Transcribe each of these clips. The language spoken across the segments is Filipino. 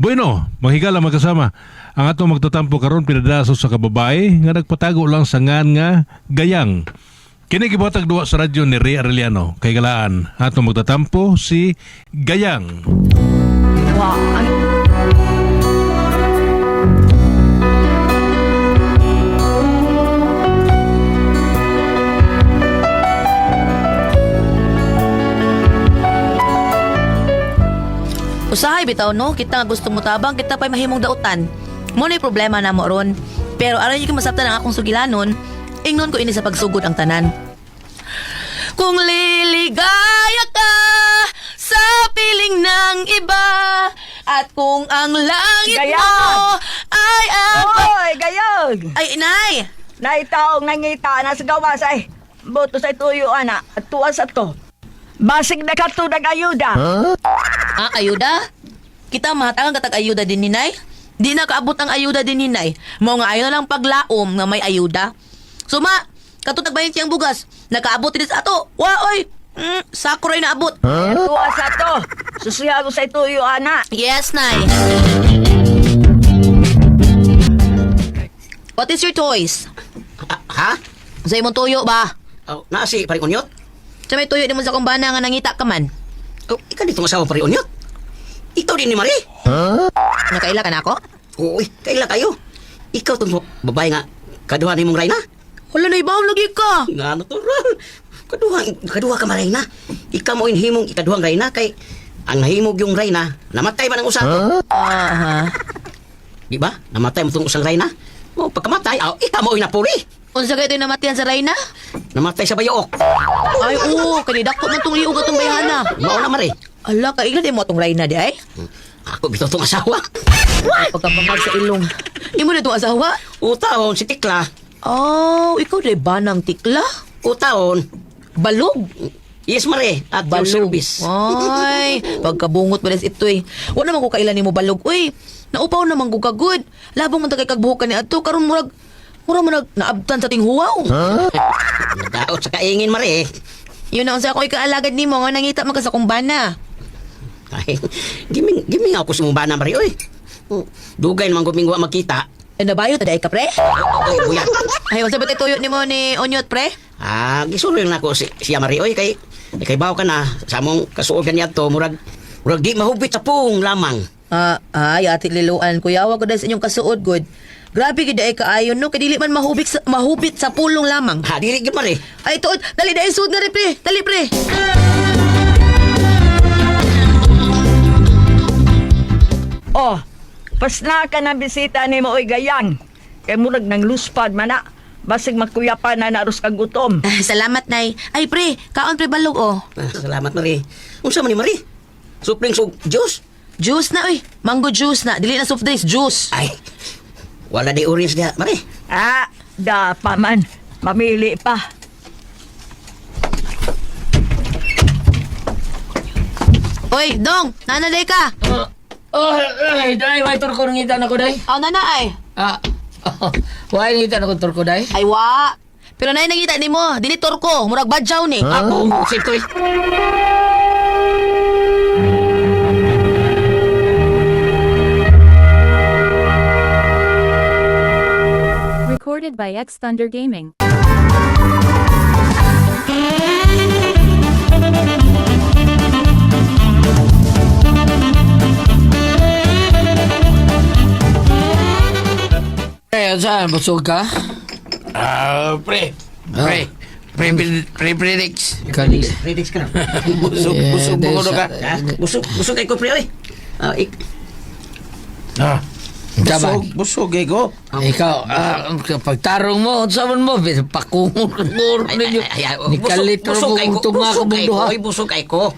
Bueno, mahigala magkasama. Ang atong magtatampo karon pinadaso sa kababae nga nagpatago lang sa ngan nga gayang. Kini gibuhatag duwa sa radyo ni Ray Arellano. Kay galaan, atong magtatampo si Gayang. Wow, Usahay bitaw no, kita nga gusto mo tabang, kita pa'y mahimong dautan. Mo na problema na mo ron. Pero aron yung masabtan ang akong sugilanon, ingnon ko ini sa pagsugod ang tanan. Kung liligaya ka sa piling ng iba, at kung ang langit Gayag! mo ay ang... Oy, gayog! Ay, inay! Naitaong nangita na sa gawas ay boto sa tuyo, ana, at tuwas at to. Basig na katunag ayuda. Ah, ayuda? Kita mahatagang katag ayuda din ninay? Di na kaabot ang ayuda din ninay. Mao nga ayaw na lang paglaom nga may ayuda. Suma, katutag bayan siyang bugas. Nakaabot din sa ato. Wa, oy! Sakuray na abot. Tuwas at to. Susiyago sa tuyo, ana. Yes, nay. What is your toys? Ha? Sa imong tuyo ba? Oh, nasi pari unyot? Sa may tuyo di mo sa kumbana nga nangita ka man. Oh, ikaw dito masawa pari unyot? Ikaw din ni Marie? Nakaila ka na ako? Uy, kaila kayo. Ikaw itong babae nga, kaduha ni mong Rayna? Wala na ibang lagi ka. Nga natural. Kaduha ka Marayna. Ikaw mo inhimong ikaduhang Rayna kay ang nahimog yung Rayna, namatay man ang usa. Aha. Di ba? Namatay mo itong usang Rayna. Oh, pagkamatay, ikaw mo inapuli. Unsa kayo namatian sa Rayna? Namatay sa bayook. Ay, oo. Kanidakot man itong liog atong bayhana. Mao na Marie. Ala, kaiglan din mo itong Rayna di ay? Ako bitaw itong asawa. Pagkabangag sa ilong. Imo na itong asawa? Utaon si Tikla. Oh, ikaw di ba ng tikla? Utaon. Balog. Yes, Marie. At your service. Ay, pagkabungot balas ito eh. Wala naman ko kailan ni mo balog. Uy, naupaw naman ko kagod. Labang man tagay kagbuhukan ni ato. Karon murag naabtan sa tinghuwaw. Nadaot sa kaingin, Marie. Yun na unsa ako ikaalagad ni mo nga nangita man ka sa kumbana. Ay, giming ako sa mubana, Marie, oy. Dugay naman gumingwa magkita. E nabayo taday ka pre? Oy, buyan. Ay, unsa ba tuyot ni mo ni Onyot pre? Gisulil na ako siya, Marie, oy, kay bawo ka na sa among kasuogan niya to, murag di mahubit sa pung lamang. Ay, ati liluan kuya, wag ko dahil sa inyong kasuod good. Grabe gid ay kaayon no, kadili man mahubit sa pulong lamang. Dili gid, Marie. Ay tuod, dali dahil suod na rin pre. Dali pre. Oh, pas na ka na bisita ni mo, oy, gayang. Kay murag nang luspad man na. Basig magkuyapan na naros kang gutom. Salamat nay. Ay pre, kaon pre balog oh. Salamat, Marie. Unsa man ni Marie? Supling sug juice? Juice na oy. Mango juice na, dili na soft drinks, juice. Ay, wala di orange diha, Marie. Da pa man. Mamili pa. Oy, dong, nanaday ka. Ay, may turko nang ngita na ko, day. Oh, nana ay. Why ngita na ko turko, day? Ay wa. Pero nay nangita nimo, dili torko, murag badyaw ni. Ako, sitoy. Recorded by X Thunder Gaming. Saan? Busog ka? Predicts. Kalis. Predicts ka na. Busog mo ka. Busog kay ko, pre, oy. Busog ko. Ikaw, pagtarong mo, saan mo, pakungol ninyo. Ni kalitro mo kung tunga ka mundo ha. Busog kay ko.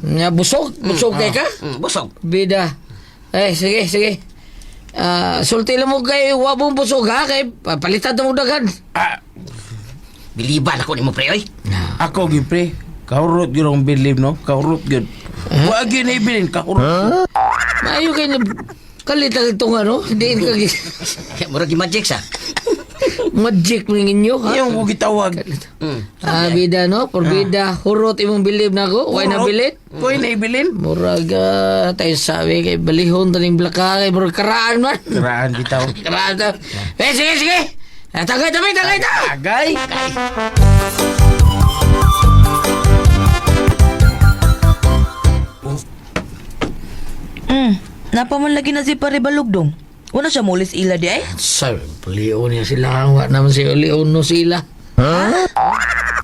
Nga, busog kay ka? Busog. Bida. Sige. Sulti lang mo kay wabong busog ha, kay palitan mo dagan. Biliban ako ni mo, pre, oy. Ako gipre. Kahurot yun ang believe, no? Kahurot yun. Huwag yun na ibilin, kahurot. Maayo kayo na kalitan itong ano, hindi ka Murag magic sa. Magic mo ninyo, ha? Iyong ko gitawag. Ah, bida, no? Por bida, hurot imong bilib na ko. Huwag na bilit. Huwag na ibilin. Muraga, tayo sabi kay balihon taning blaka kay murag karaan man. Karaan bitaw. Karaan ta. Sige. Tagay. Agay. Napaman lagi na si Paribalog dong. Una siya mulis ila di ay. Sabi, balion niya sila. Wa naman siya ulion no sila.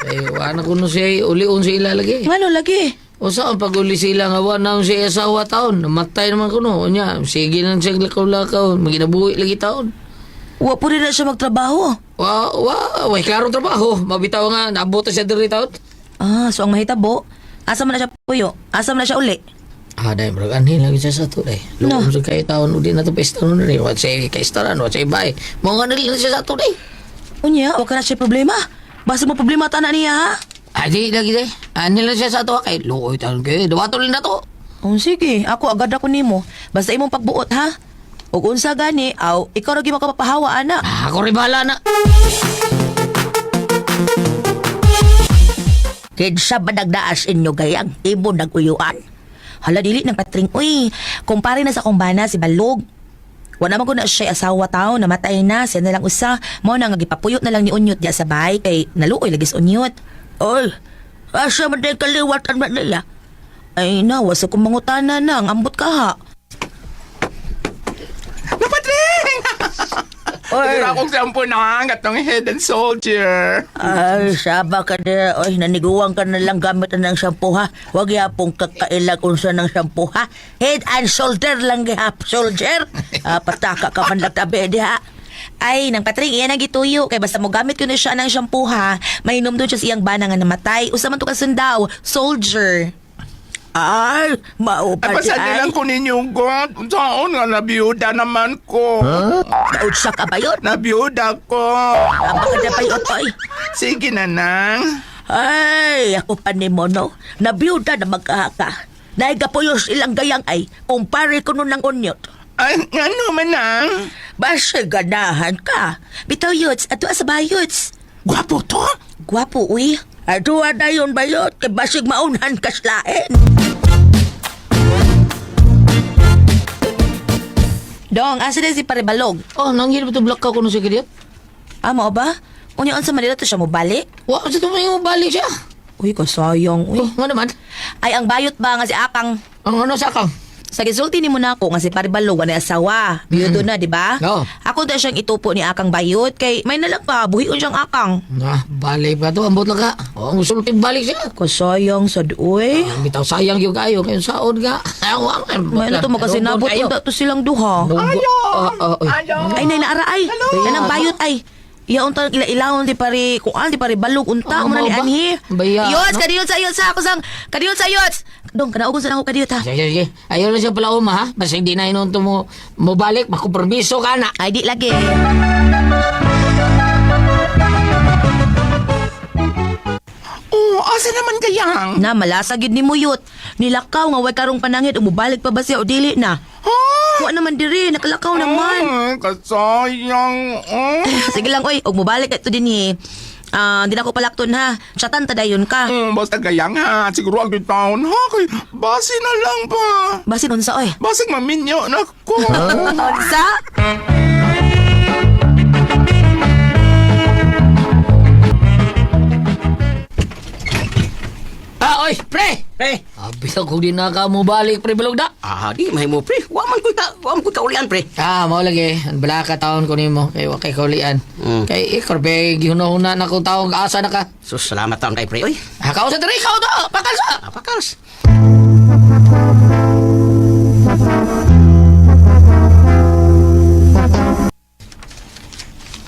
Eh, wa na kuno siya ulion sila lagi. Ngano lagi? O saan pag-uli sila nga wa naman siya asawa taon. Namatay naman kuno. Nya, sige na siya lakaw-lakaw. Maginabuhi lagi taon. Wa po rin na siya magtrabaho. Way klarong trabaho. Mabitaw nga, naabot siya diri taon. Ah, so ang mahitabo. Asa man na siya puyo? Asa man na siya uli? Ah, dahil marag anhin lagi siya sa to eh. Lugom sa kayo taon, udi na to pesta nun rin. Wat siya kaistaran, wat siya bay. Mga nalila siya sa to eh. Unya, wa ka na siya problema. Basta mo problema tanan niya ha. Ah, di lagi day. Anhin lang siya sa to kay luoy taon kayo. Dawato rin na to. Oh, sige, ako agad ako nimo. Basta imong pagbuot ha. Ug unsa gani, aw ikaw ra gyud makapapahawa ana. Ah, ako rin bahala na. Kinsa ba nagdaas inyo gayang imo naguyuan? Hala dili ng patring uy. Kumpare na sa akong bana si Balog. Wala man ko na siya asawa tao, namatay na, siya na lang usa. Mao na nga gipapuyot na lang ni Unyot diya sa bahay kay naluoy lagi sa Unyot. Oy, asa man day kaliwatan man nila? Ay nawa sa kong mangutana na, ang ambot ka ha. Napadring! Oy. Ito akong sampo na atong head and soldier. Ay, saba ka na. Oy, naniguwang ka na lang gamit ng shampoo ha. Huwag yapong kakailag unsa ng shampoo ha. Head and shoulder lang gihap, soldier. Pataka ka man lang tabi di ha. Ay, nang patring, iyan ang gituyo. Kaya basta mo gamit ko na siya ng shampoo ha. Mainom doon siya siyang bana nga namatay. Usa man to kasundaw, soldier. Ay, maupa Ay, pasan nilang ko ninyong God. Saan nga nabiyuda naman ko. Nautsa ka ba yun? Nabiyuda ko. Aba ka na pa yun, oy. Sige na nang. Ay, ako pa ni mo, no? Nabiyuda na magkahaka. Naigapuyos ilang gayang ay, kumpare ko nun ng Unyot. Ay, ano man nang? Basta ganahan ka. Bitaw yuts, ato sa bayuts. Gwapo to. Gwapo, uy. Ato na yun bayot, kay basig maunhan kaslain. Dong, asa din si Paribalog? Oh, nangyari ba ito black ka kuno siya kadiat? Amo ba? Unyan sa Manila to siya mo balik? Wa, sa tumayo balik siya. Uy, kasayang, uy. Oh, nga naman. Ay, ang bayot ba nga si Akang? Ang ano sa kang? Sa gisulti ni mo na ako nga si Paribalog wala asawa. Biyudo na, di ba? Oo. Ako na siyang itupo ni Akang bayot kay may nalang pa, buhion siyang Akang. Ah, balik pa to, ambot lang ka. Oh, ang sulting balik siya. Kasayang sad, uy. Ah, bitaw sayang yung kayo, kayo saon ka. May na to makasinabot unda to silang duha. Ay, nay naara ay. Nanang bayot ay. Iya unta ila-ilawon di pari kuan di pari balog unta mo na ni ba? anhi. Baya, Yots, no? kadiyot sa ako sang kadiyot sa yots. Dong kana ugon sa ako kadiyot ha. Sige. Ayaw na siya pala uma, ha? Basta hindi na inunto mo balik, makupermiso ka na. Ay di lagi. Oh, asa naman gayang? Na malasag yun ni mo yut. Nilakaw nga way karong panangit umubalik pa ba siya o dili na. Wa naman diri nakalakaw naman. Kasayang. Sige lang oy, og mobalik ito din ni. Di na ko palakton ha. Chatan ta dayon ka. Basta gayang ha. Siguro ang taon ha. Kay basi na lang pa. Basin unsa oy? Basig maminyo na ko. Unsa? Ah, oy, pre! Pre. Abis ako din na ka mo balik, pre, balog na. Di mahimo pre. Wa man ko kaulian pre. Ah, mau lagi. Ang bala ka taon ko nimo kay wa kay kaulian. Kay ikor be gihuna na ko taon asa na ka. Sus, salamat taon kay pre. Oy, Ah, kao sa diri kao to. Pakal sa. apakals.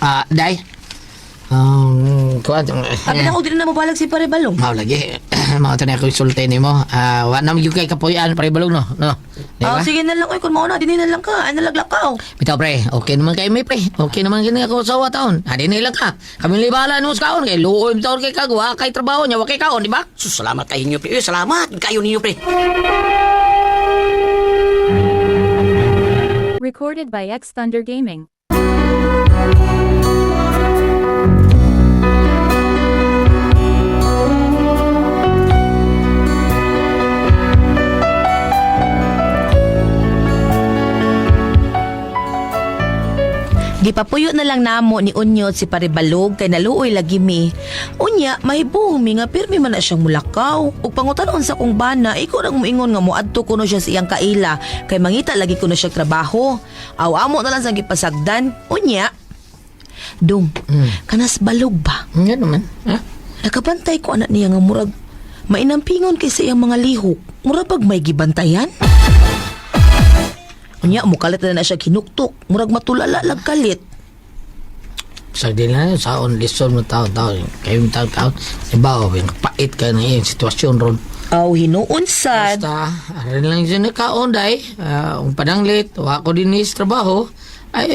Ah, dai. Kuan. Abi na og di na mobalag si Pare Balong. Mau lagi. Mau tanya ko sultan nimo. Ah, wa nam yung kay kapuyan pre balog no. No. Di ba? Sige na lang oy kun mao na dinhi na lang ka. Ay nalaglakaw. Bitaw pre, okay naman kay may pre. Okay naman kini ako sa taon. Adi nila ka. Kami libala no sa kaon kay luoy bitaw kay kagwa kay trabaho niya wa kay kaon, di ba? Sus, salamat kay inyo pre. Salamat kayo ninyo pre. Recorded by X Thunder Gaming. Gipapuyo na lang namo ni Unyot si Paribalog kay naluoy lagi mi. Unya, mahibuong mi nga pirmi man na siyang mulakaw. Ug pangutanon sa kong bana, ikaw nang muingon nga moadto kuno siya sa iyang kaila kay mangita lagi kuno siya trabaho. Aw amo na lang sang gipasagdan. Unya, Dong, kanas balog ba? Nga naman. Ha? Nakabantay ko anak niya nga murag mainampingon kay sa iyang mga lihok. Murag pag may gibantayan. Unya, mukalit na siya kinuktok. Murag matulala lag kalit. Sa din na saon lison mo taon-taon. Kayo mo taon-taon. Iba, pait ka na yung sitwasyon ron. Aw, hinuon sad. Basta, arin lang dyan na kaon, day. Ang pananglit, wako din is trabaho. Ay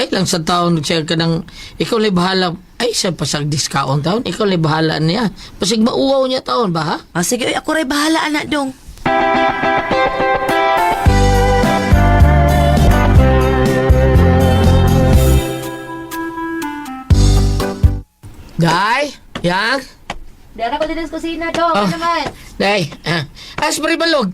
lang sa taon, siya ka ng, ikaw lang bahala. Ay, siya pasag discount taon. Ikaw lang bahala niya. Pasig mauwaw niya taon ba, ha? Ah, sige, uy, ako rin bahala, anak dong. Day, yang. Dara ko din sa kusina, Dong. Oh. Ano naman? Day, Asbury Balog.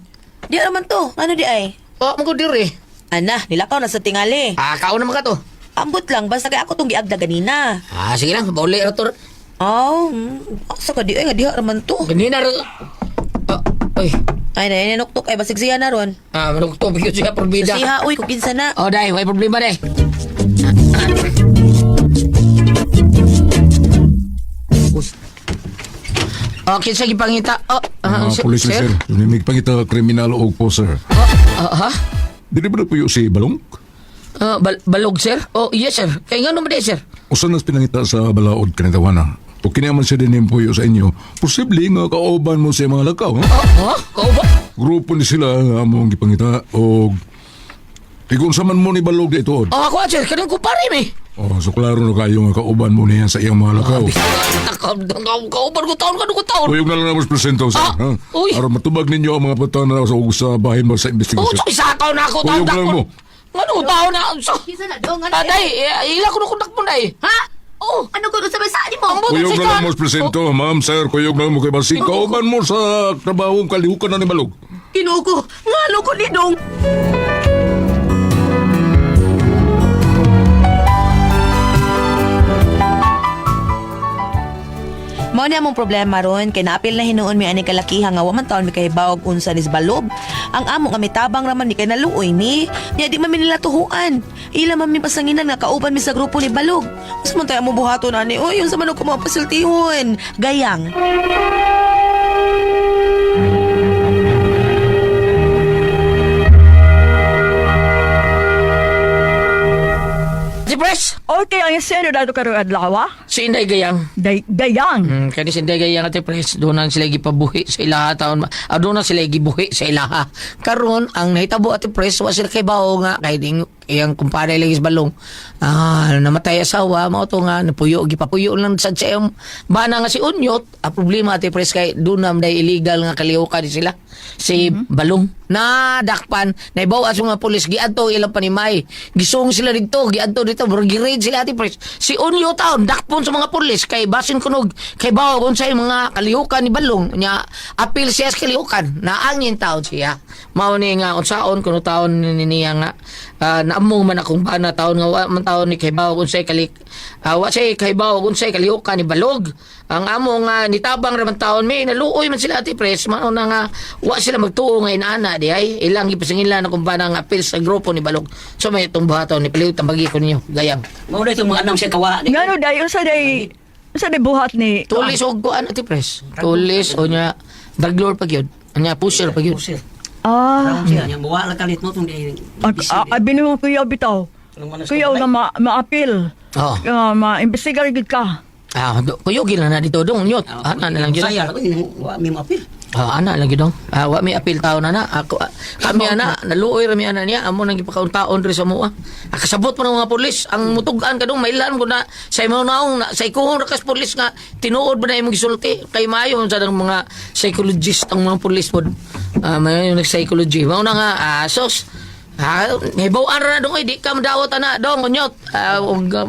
Di naman to. Ano di ay? O, magkudir eh. Ana, nilakaw na sa tingali. Kaon naman ka to. Ambot lang, basta kay ako tong giagda ganina. Sige lang, bauli ito. Oh, asa ka di ay nga diha raman to. Ganina rin. Uy, Ay, naninuktok ay basig siya na ron. manugtong yun siya porbida. Siha, uy, kung kinsa na. Oh, day, may problema, day. Kinsa gipangita? Police sir. Nimig pangita kriminal o po sir. Ha? Dili ba na puyo si Balong? Balog, sir? Oh, yes, sir. Kaya nga naman, sir. Usan nas pinangita sa balaod kanitawana. O kinaman siya din yung puyo sa inyo. Posible nga kaoban mo sa mga lakaw. Ha? Kau ba? Grupo ni sila nga among gipangita o igun sa man mo ni Balog na ito. Ako, sir. Kanang kupari, mi. So klaro na kayo nga kaoban mo niya sa iyang mga lakaw. Kauban ko taon, kanong ko taon. Tuyog na lang naman presento sir. Ha? Uy. Para matubag ninyo ang mga patana sa bahin mo sa Oh, investigasyon. isakaw na ako. Tuyog lang mo. Ano, taon na. Kisa na, Dong. Ano? Day, ila ko na kundak mo, day. Ha? Oh, Ano ko doon sa basaan mo? Kuyog na lang mo presento, ma'am, sir. Kuyog na lang mo kay Basi. Kaoban mo sa trabaho kalihukan na ni Balog. Kinuko. Ngano ko ni Dong? Mao na among problema ron kay naapil na hinuon mi ani kalakiha nga wa man taon mi kay bawog unsa ni balog. Ang amo nga mitabang raman ni kay naluoy ni. Nya di man mi nila tuhuan. Ila man mi pasanginan nga kauban mi sa grupo ni balog. Us man tayo mo buhaton ani. Oy, unsa man ko mapasiltihon. Gayang. si Pres, Okay, ang seno dato karong adlaw. si Inday Gayang. Gayang. Kani si Inday Gayang ati Pres, doon na sila gipabuhi sa ilaha taon. Doon na sila gibuhi sa ilaha. Karon ang nahitabo ati Pres, wa sila kay bao nga, kay ding iyang kumpare lagi sa balong. Namatay asawa, mao to nga, napuyo, gipapuyo lang sa iyang bana nga si Unyot. Ang problema ati Pres, kay doon na day illegal nga kalihukan sila. Si Balong na dakpan na ibawas mga pulis giadto ilang panimay gisong sila dito giadto dito gi-raid sila ati Pres si Unyo taon dakpon sa mga pulis kay basin kunog kay bawa unsay mga kalihukan ni Balong nya apil siya sa kalihukan naangin taon siya mao ni nga unsaon kuno taon niya nga naamong man akong bana taon nga wa man taon ni kay bawa unsay wa say kay bawa unsay kalihukan ni Balog ang amo nga nitabang ra man taon may naluoy man sila ati Pres mao na nga wa sila magtuo nga inaana di ay ilang ipasingila na kung paano nga apil sa grupo ni Balog so may itong buhaton ni Paliw tambagi ko ninyo Gayang Mao na itong mga anong siya kawa. Ngano day unsa day buhat ni tulis o kuan ati Pres tulis o nya daglor pag yun nya pusher pag yun Ah, Siya niya buwa lang kalit mo tong di. abin mo kuya bitaw. Kuya nga maapil. oh Ma-imbestigar gid ka. kuyogin na dito dong nyot ana na lang yun Saya ko wa mi mapil. ana lang yun dong wa may apil taon na ako kami ana naluoy rami ana niya amo nang gipakaon taon ri sa mua kasabot mo ng mga pulis ang mutugan ka dong mailan ko na sa imo naong sa ikuhong rakas pulis nga tinuod ba na imong gisulti kay maayo sa dang mga psychologist ang mga pulis pod may psychology mao na nga sos Nibawaan na dong, di ka madawat na dong, kunyot.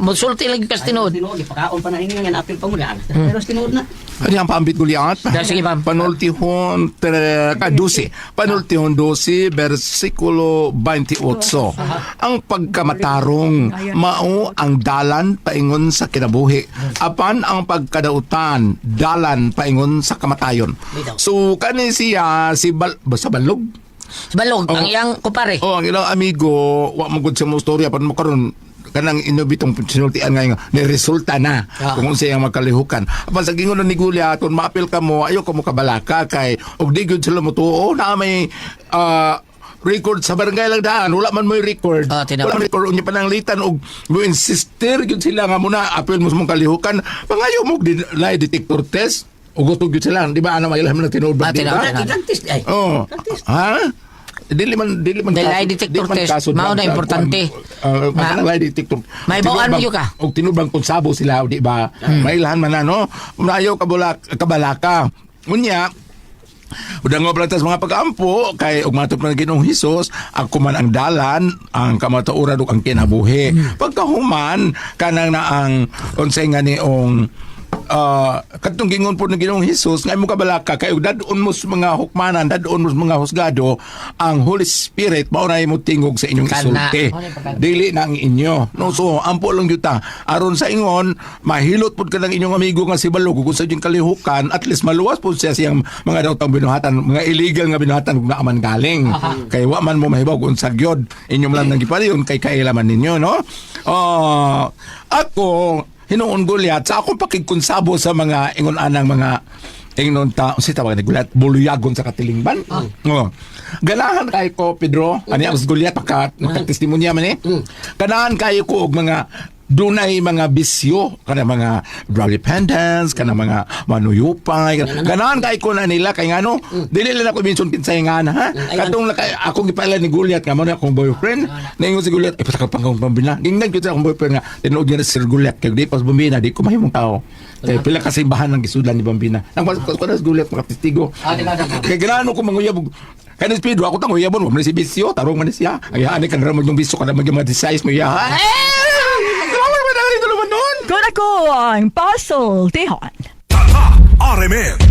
Musulti lagi kas tinod. Tinood, ipakaon pa na ini nga apil pa mo daan. Pero tinood na. Ano yung paambit guliat? Sige, ma'am. Panultihon 12. Panultihon 12, versikulo 28. Ang pagkamatarong, mao ang dalan paingon sa kinabuhi. Apan ang pagkadautan, dalan paingon sa kamatayon. So, kani siya, basta balog? Balog, ang iyang kupare. Oh, ang ilang amigo, wa magud sa mo storya pan mo karon kanang inubitong sinultian nga ni resulta na kung unsa ang magkalihukan. Apan sa gingon ni Gulia ton maapil ka mo, ayo ka mo kabalaka kay og di gyud sila mo tuo na may record sa barangay lang daan, wala man mo record. Wala man record unya pananglitan og mo insister gyud sila nga muna apil mo sa mong kalihukan. Pangayo mo lie detector test. Ugot gyud sila, di ba ano may ilham na tinuod ba? Gigantes ay. Oh. Ha? Dili man lie detector test, mao na importante. Lie detector. May bawaan mo ka. Og tinubang kung sabo sila, di ba? May ilhan man na, no? Unayo kabalaka. Unya, udang nga pala mga pag-ampo, kay og matop na Ginoong Hesus, ako man ang dalan, ang kamatauran ug ang kinabuhi. Pagkahuman, kanang na ang unsay nga niong katong gingon po ng Ginoong Hesus nga imo kabalaka kay dadon mo sa mga hukmanan, dadon mo sa mga husgado, ang Holy Spirit mao na imo tingog sa inyong isulti, dili na ang inyo, no? So ampo lang yuta aron sa ingon mahilot pud ka ng inyong amigo nga si Balog kung sa inyong kalihukan, at least maluwas pud siya siyang mga daotang binuhatan, mga illegal nga binuhatan ug naaman galing kay wa man mo mahibaw kung sa gyud inyong lang nang gipadayon kay kailaman ninyo, no? Ako hinuon Guliat sa akong pakigkonsabo sa mga ingon anang mga ingnon ta si tawag ni Guliat buluyagon sa katilingban. Ganahan kay ko Pedro ani ang Guliat testimonya man ganahan kay ko og mga dunay mga bisyo kana mga drug dependence kana mga manuyupay ganahan kay ko na nila kay ngano dili lang ako mention kinsay nga na ha katong akong gipala ni Guliat nga mo na akong boyfriend ningon si Guliat ay patakal pang pambina gingnan gyud akong boyfriend nga tinuod niya si Guliat kay di pas bambina di ko mahimong tao kay pila ka simbahan ng gisudan ni bambina nang ko na si Guliat makatestigo kay ganahan ko manguyab kanis Pedro ako tang uyabon mo si bisyo tarong man siya ay ani kan ramon yung bisyo kana mga size mo ya Kung ako ang puzzle, tihon. RMN